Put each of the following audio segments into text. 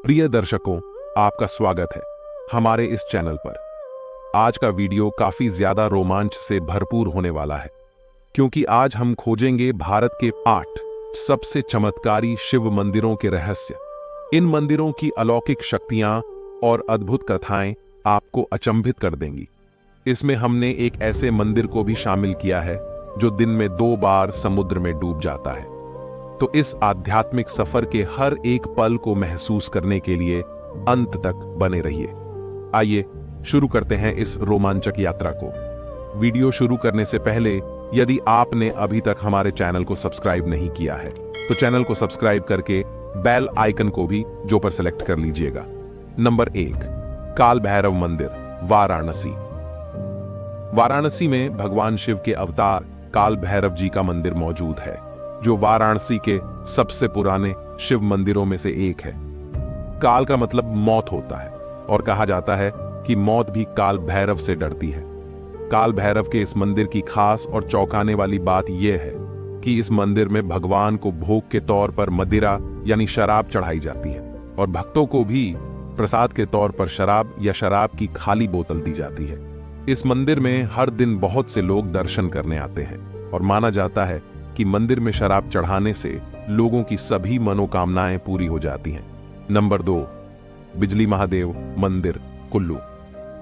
प्रिय दर्शकों, आपका स्वागत है हमारे इस चैनल पर। आज का वीडियो काफी ज्यादा रोमांच से भरपूर होने वाला है, क्योंकि आज हम खोजेंगे भारत के 8 सबसे चमत्कारी शिव मंदिरों के रहस्य। इन मंदिरों की अलौकिक शक्तियां और अद्भुत कथाएं आपको अचंभित कर देंगी। इसमें हमने एक ऐसे मंदिर को भी शामिल किया है जो दिन में 2 बार समुद्र में डूब जाता है। तो इस आध्यात्मिक सफर के हर एक पल को महसूस करने के लिए अंत तक बने रहिए। आइए शुरू करते हैं इस रोमांचक यात्रा को। वीडियो शुरू करने से पहले यदि आपने अभी तक हमारे चैनल को सब्सक्राइब नहीं किया है तो चैनल को सब्सक्राइब करके बेल आइकन को भी जो पर सेलेक्ट कर लीजिएगा। नंबर 1, काल भैरव मंदिर, वाराणसी। वाराणसी में भगवान शिव के अवतार काल भैरव जी का मंदिर मौजूद है, जो वाराणसी के सबसे पुराने शिव मंदिरों में से एक है। काल का मतलब मौत होता है और कहा जाता है कि मौत भी काल भैरव से डरती है। काल भैरव के इस मंदिर की खास और चौंकाने वाली बात यह है कि इस मंदिर में भगवान को भोग के तौर पर मदिरा यानी शराब चढ़ाई जाती है और भक्तों को भी प्रसाद के तौर पर शराब या शराब की खाली बोतल दी जाती है। इस मंदिर में हर दिन बहुत से लोग दर्शन करने आते हैं और माना जाता है कि मंदिर में शराब चढ़ाने से लोगों की सभी मनोकामनाएं पूरी हो जाती हैं। नंबर 2, बिजली महादेव मंदिर, कुल्लू।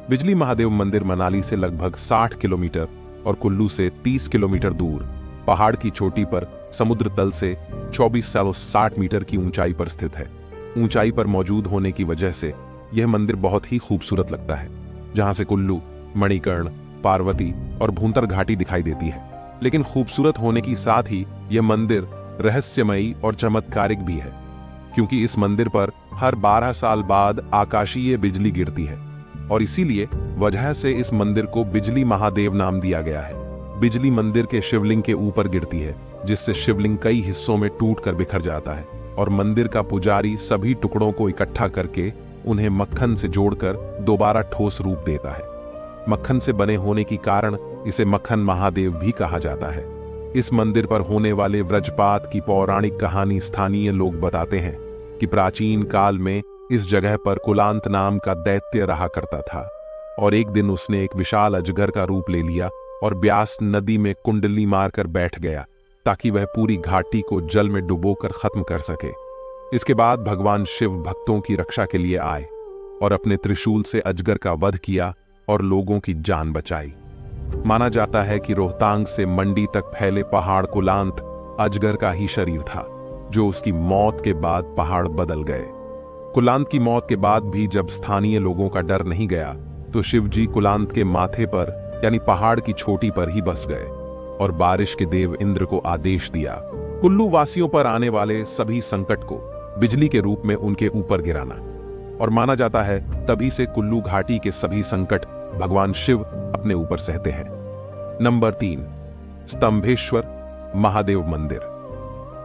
बिजली महादेव मंदिर मनाली से लगभग 60 किलोमीटर और कुल्लू से 30 किलोमीटर दूर पहाड़ की चोटी पर समुद्र तल से 2460 मीटर की ऊंचाई पर स्थित है। ऊंचाई पर मौजूद होने की वजह से यह मंदिर बहुत ही खूबसूरत लगता है, जहां से कुल्लू, मणिकर्ण, पार्वती और भूंतर घाटी दिखाई देती है। लेकिन खूबसूरत होने की साथ ही यह मंदिर रहस्यमयी और चमत्कारिक भी है, क्योंकि इस मंदिर पर हर 12 साल बाद आकाशीय बिजली गिरती है और इसीलिए वजह से इस मंदिर को बिजली महादेव नाम दिया गया है। बिजली मंदिर के शिवलिंग के ऊपर गिरती है, जिससे शिवलिंग कई हिस्सों में टूटकर बिखर जाता है और मंदिर का पुजारी सभी टुकड़ों को इकट्ठा करके उन्हें मक्खन से जोड़कर दोबारा ठोस रूप देता है। मक्खन से बने होने के कारण इसे मक्खन महादेव भी कहा जाता है। इस मंदिर पर होने वाले वज्रपात की पौराणिक कहानी स्थानीय लोग बताते हैं कि प्राचीन काल में इस जगह पर कुलांत नाम का दैत्य रहा करता था और एक दिन उसने एक विशाल अजगर का रूप ले लिया और ब्यास नदी में कुंडली मारकर बैठ गया ताकि वह पूरी घाटी को जल में डुबोकर खत्म कर सके। इसके बाद भगवान शिव भक्तों की रक्षा के लिए आए और अपने त्रिशूल से अजगर का वध किया और लोगों की जान बचाई। माना जाता है कि रोहतांग से मंडी तक फैले पहाड़ कुलांत अजगर का ही शरीर था, जो उसकी मौत के बाद पहाड़ बदल गए। कुलांत की मौत के बाद भी जब स्थानीय लोगों का डर नहीं गया तो शिव जी कुलांत के माथे पर यानी पहाड़ की चोटी पर ही बस गए और बारिश के देव इंद्र को आदेश दिया कुल्लू वासियों पर आने वाले सभी संकट को बिजली के रूप में उनके ऊपर गिराना। और माना जाता है तभी से कुल्लू घाटी के सभी संकट भगवान शिव अपने ऊपर सहते हैं। नंबर 3, स्तंभेश्वर महादेव मंदिर।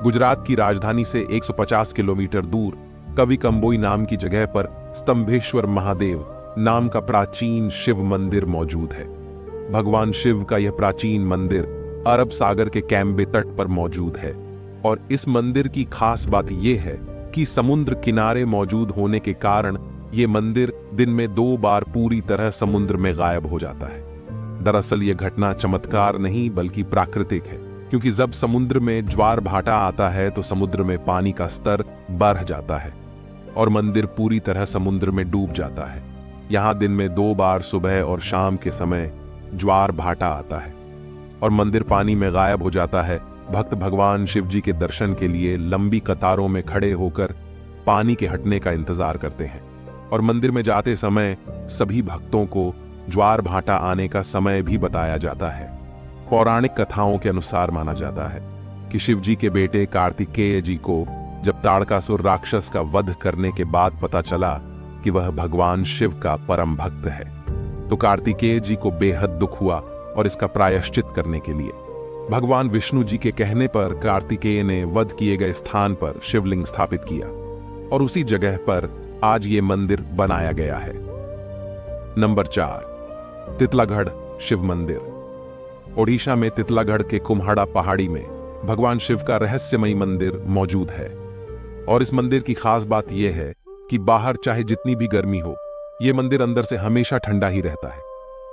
गुजरात की राजधानी से 150 किलोमीटर दूर कविकंबोई नाम की जगह पर स्तंभेश्वर महादेव नाम का प्राचीन शिव मंदिर मौजूद है। भगवान शिव का यह प्राचीन मंदिर अरब सागर के कैम्बे तट पर मौजूद है और इस मंदिर की खास बात यह है कि समुद्र किनारे मौजूद होने के कारण यह मंदिर दिन में 2 बार पूरी तरह समुद्र में गायब हो जाता है। दरअसल यह घटना चमत्कार नहीं बल्कि प्राकृतिक है, क्योंकि जब समुद्र में ज्वार भाटा आता है तो समुद्र में पानी का स्तर बढ़ जाता है और मंदिर पूरी तरह समुद्र में डूब जाता है। यहां दिन में 2 बार सुबह और शाम के समय ज्वार भाटा आता है और मंदिर पानी में गायब हो जाता है। भक्त भगवान शिव जी के दर्शन के लिए लंबी कतारों में खड़े होकर पानी के हटने का इंतजार करते हैं और मंदिर में जाते समय सभी भक्तों को ज्वार भाटा आने का समय भी बताया जाता है। पौराणिक कथाओं के अनुसार माना जाता है कि शिव जी के बेटे कार्तिकेय जी को जब ताड़कासुर राक्षस का वध करने के बाद पता चला कि वह भगवान शिव का परम भक्त है, तो कार्तिकेय जी को बेहद दुख हुआ और इसका प्रायश्चित करने के लिए भगवान विष्णु जी के कहने पर कार्तिकेय ने वध किए गए स्थान पर शिवलिंग स्थापित किया और उसी जगह पर आज ये मंदिर बनाया गया है। नंबर 4, तितलागढ़ शिव मंदिर। ओडिशा में तितलागढ़ के कुम्हाड़ा पहाड़ी में भगवान शिव का रहस्यमयी मंदिर मौजूद है और इस मंदिर की खास बात यह है कि बाहर चाहे जितनी भी गर्मी हो, यह मंदिर अंदर से हमेशा ठंडा ही रहता है।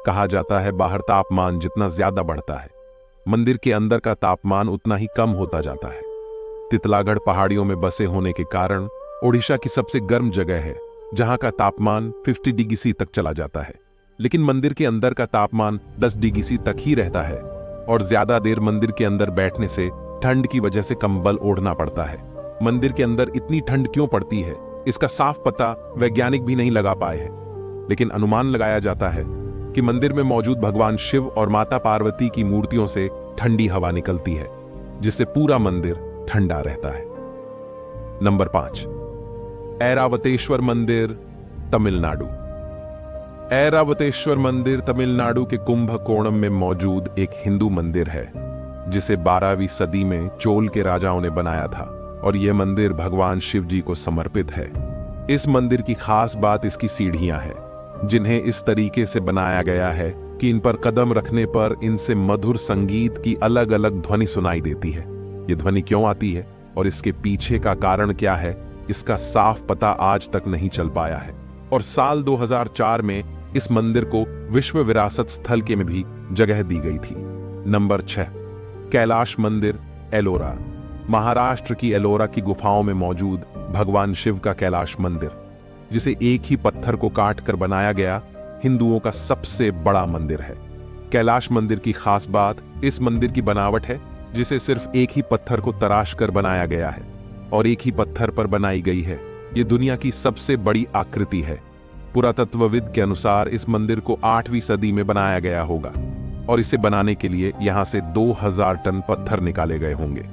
कहा जाता है बाहर तापमान जितना ज्यादा बढ़ता है, मंदिर के अंदर का तापमान उतना ही कम होता जाता है। तितलागढ़ पहाड़ियों में बसे होने के कारण ओडिशा की सबसे गर्म जगह है, जहां का तापमान 50 डिग्री सी तक चला जाता है। लेकिन मंदिर के अंदर का तापमान 10 डिग्री सी तक ही रहता है और ज्यादा देर मंदिर के अंदर बैठने से ठंड की वजह से कंबल ओढ़ना पड़ता है। मंदिर के अंदर इतनी ठंड क्यों पड़ती है, इसका साफ पता वैज्ञानिक भी नहीं लगा पाए हैं। लेकिन अनुमान लगाया जाता है कि मंदिर में मौजूद भगवान शिव और माता पार्वती की मूर्तियों से ठंडी हवा निकलती है, जिससे पूरा मंदिर ठंडा रहता है। नंबर 5, ऐरावतेश्वर मंदिर, तमिलनाडु। ऐरावतेश्वर मंदिर तमिलनाडु के कुंभकोणम में मौजूद एक हिंदू मंदिर है, जिसे 12वीं सदी में चोल के राजाओं ने बनाया था और यह मंदिर भगवान शिव जी को समर्पित है। इस मंदिर की खास बात इसकी सीढ़ियां हैं, जिन्हें इस तरीके से बनाया गया है कि इन पर कदम रखने पर इनसे मधुर संगीत की अलग अलग ध्वनि सुनाई देती है। ये ध्वनि क्यों आती है और इसके पीछे का कारण क्या है, इसका साफ पता आज तक नहीं चल पाया है। और साल 2004 में इस मंदिर को विश्व विरासत स्थल के में भी जगह दी गई थी। नंबर 6, कैलाश मंदिर, एलोरा। महाराष्ट्र की एलोरा की गुफाओं में मौजूद भगवान शिव का कैलाश मंदिर, जिसे एक ही पत्थर को काट कर बनाया गया, हिंदुओं का सबसे बड़ा मंदिर है। कैलाश मंदिर की खास बात इस मंदिर की बनावट है, जिसे सिर्फ एक ही पत्थर को तराश कर बनाया गया है और एक ही पत्थर पर बनाई गई है। यह दुनिया की सबसे बड़ी आकृति है। पुरातत्वविद के अनुसार इस मंदिर को 8वीं सदी में बनाया गया होगा और इसे बनाने के लिए यहां से 2000 टन पत्थर निकाले गए होंगे।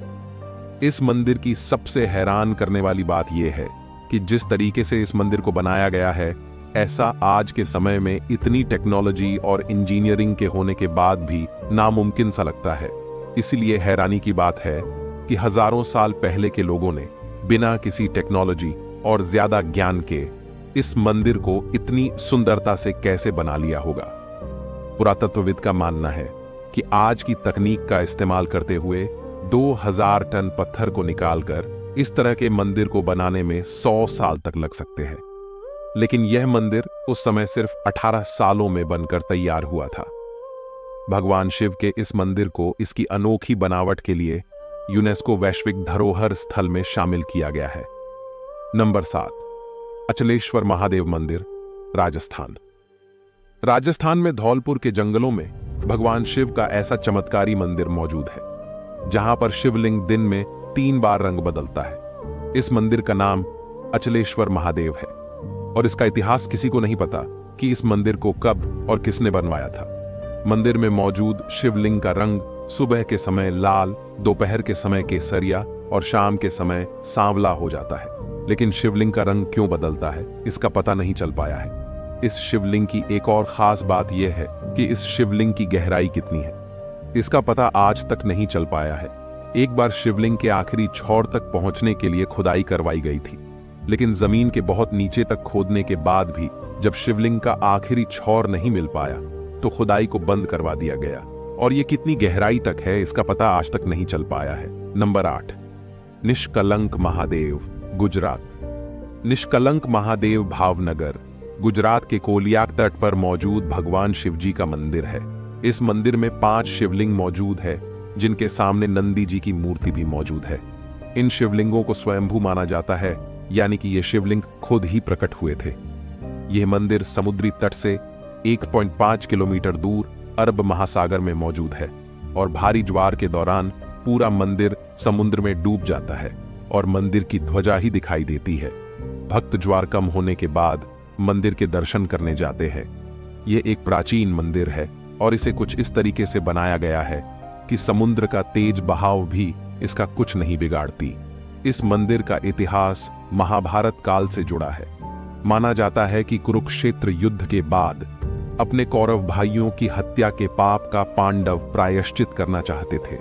इस मंदिर की सबसे हैरान करने वाली बात यह है कि जिस तरीके से इस मंदिर को बनाया गया है, ऐसा आज के समय में इतनी टेक्नोलॉजी और इंजीनियरिंग के होने के बाद भी नामुमकिन सा लगता है। इसलिए हैरानी की बात है कि हजारों साल पहले के लोगों ने बिना किसी टेक्नोलॉजी और ज्यादा ज्ञान के इस मंदिर को इतनी सुंदरता से कैसे बना लिया होगा। पुरातत्वविद का मानना है कि आज की तकनीक का इस्तेमाल करते हुए 2000 टन पत्थर को निकालकर इस तरह के मंदिर को बनाने में 100 साल तक लग सकते हैं। लेकिन यह मंदिर उस समय सिर्फ 18 सालों में बनकर तैयार हुआ था। भगवान शिव के इस मंदिर को इसकी अनोखी बनावट के लिए यूनेस्को वैश्विक धरोहर स्थल में शामिल किया गया है। नंबर 7, अचलेश्वर महादेव मंदिर, राजस्थान। राजस्थान में धौलपुर के जंगलों में भगवान शिव का ऐसा चमत्कारी मंदिर मौजूद है, जहां पर शिवलिंग दिन में 3 बार रंग बदलता है। इस मंदिर का नाम अचलेश्वर महादेव है और इसका इतिहास किसी को नहीं पता कि इस मंदिर को कब और किसने बनवाया था। मंदिर में मौजूद शिवलिंग का रंग सुबह के समय लाल, दोपहर के समय केसरिया और शाम के समय सांवला हो जाता है। लेकिन शिवलिंग का रंग क्यों बदलता है, इसका पता नहीं चल पाया है। इस शिवलिंग की एक और खास बात यह है कि इस शिवलिंग की गहराई कितनी है, इसका पता आज तक नहीं चल पाया है। एक बार शिवलिंग के आखिरी छोर तक पहुंचने के लिए खुदाई करवाई गई थी, लेकिन जमीन के बहुत नीचे तक खोदने के बाद भी जब शिवलिंग का आखिरी छोर नहीं मिल पाया तो खुदाई को बंद करवा दिया गया और ये कितनी गहराई तक है, इसका पता आज तक नहीं चल पाया है। नंबर 8, निष्कलंक महादेव, गुजरात। निष्कलंक महादेव भावनगर, गुजरात के कोलियाक तट पर मौजूद भगवान शिवजी का मंदिर है। इस मंदिर में 5 शिवलिंग मौजूद है, जिनके सामने नंदी जी की मूर्ति भी मौजूद है। इन शिवलिंगों को स्वयंभू माना जाता है, यानी कि ये शिवलिंग खुद ही प्रकट हुए थे। यह मंदिर समुद्री तट से 1.5 किलोमीटर दूर अरब महासागर में मौजूद है और भारी ज्वार के दौरान पूरा मंदिर समुद्र में डूब जाता है और मंदिर की ध्वजा ही दिखाई देती है। भक्त ज्वार कम होने के बाद मंदिर के दर्शन करने जाते हैं। यह एक प्राचीन मंदिर है और इसे कुछ इस तरीके से बनाया गया है कि समुद्र का तेज बहाव भी इसका कुछ नहीं बिगाड़ती। इस मंदिर का इतिहास महाभारत काल से जुड़ा है। माना जाता है कि कुरुक्षेत्र युद्ध के बाद अपने कौरव भाइयों की हत्या के पाप का पांडव प्रायश्चित करना चाहते थे,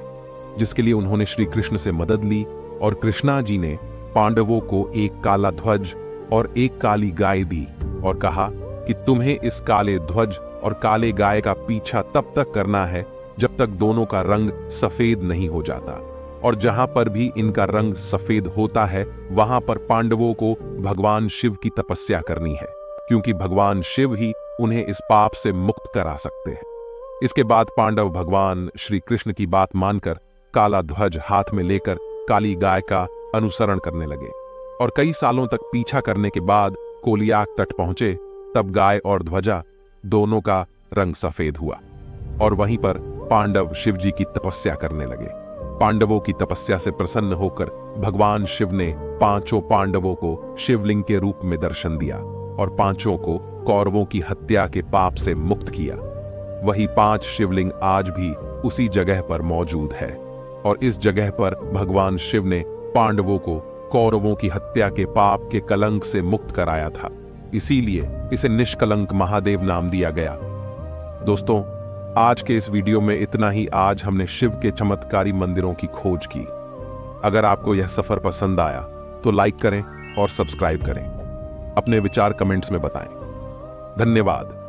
जिसके लिए उन्होंने श्री कृष्ण से मदद ली और कृष्णा जी ने पांडवों को एक काला ध्वज और एक काली गाय दी और कहा कि तुम्हें इस काले ध्वज और काले गाय का पीछा तब तक करना है जब तक दोनों का रंग सफेद नहीं हो जाता। और जहां पर भी इनका रंग सफेद होता है वहां पर पांडवों को भगवान शिव की तपस्या करनी है, क्योंकि भगवान शिव ही उन्हें इस पाप से मुक्त करा सकते हैं। इसके बाद पांडव भगवान श्री कृष्ण की बात मानकर काला ध्वज हाथ में लेकर काली गाय का अनुसरण करने लगे और कई सालों तक पीछा करने के बाद कोलियाक तट पहुंचे। तब गाय और ध्वजा दोनों का रंग सफेद हुआ और वहीं पर पांडव शिव जी की तपस्या करने लगे। पांडवों की तपस्या से प्रसन्न होकर भगवान शिव ने पांचों पांडवों को शिवलिंग के रूप में दर्शन दिया और पांचों को कौरवों की हत्या के पाप से मुक्त किया। वही 5 शिवलिंग आज भी उसी जगह पर मौजूद है और इस जगह पर भगवान शिव ने पांडवों को कौरवों की हत्या के पाप के कलंक से मुक्त कराया था, इसीलिए इसे निष्कलंक महादेव नाम दिया गया। दोस्तों, आज के इस वीडियो में इतना ही। आज हमने शिव के चमत्कारी मंदिरों की खोज की। अगर आपको यह सफर पसंद आया तो लाइक करें और सब्सक्राइब करें। अपने विचार कमेंट्स में बताएं। धन्यवाद।